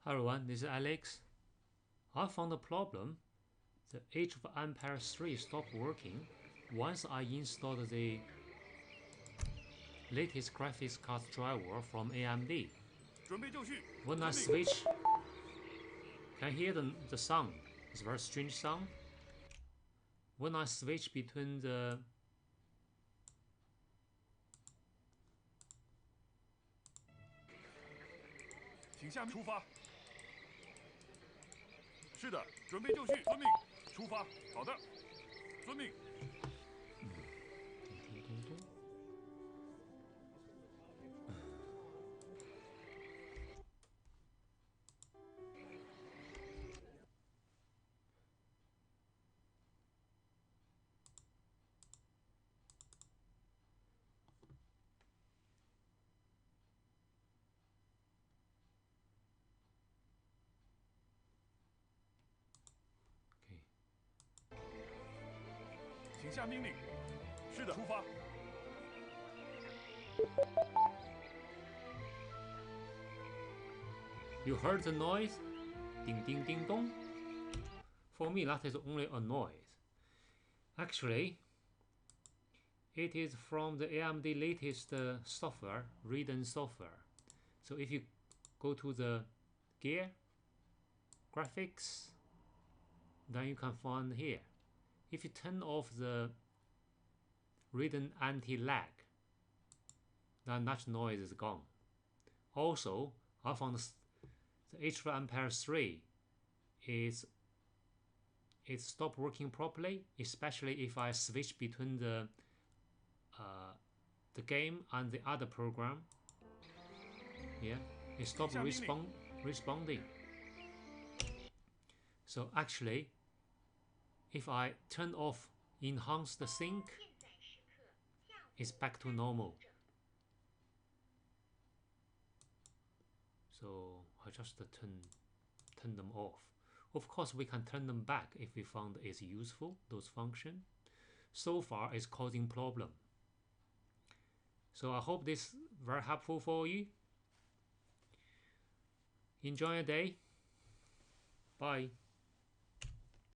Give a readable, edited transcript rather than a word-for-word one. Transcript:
Hi everyone, this is Alex. I found a problem. The Age of Empires 3 stopped working once I installed the latest graphics card driver from AMD. When I switch, can you hear the sound? It's a very strange sound. When I switch between the You heard the noise? Ding ding ding dong. For me, that is only a noise. Actually, it is from the AMD latest software, Radeon software. So if you go to the gear, graphics, then you can find here. If you turn off the Radeon anti-lag, then that noise is gone. Also, I found the Age of Empires 3 it stopped working properly, especially if I switch between the game and the other program. Yeah, it stopped responding. So actually, if I turn off enhance the sync, it's back to normal. So I just turn them off. Of course, we can turn them back if we found it's useful, those functions. So far, it's causing problem. So I hope this is very helpful for you. Enjoy your day. Bye.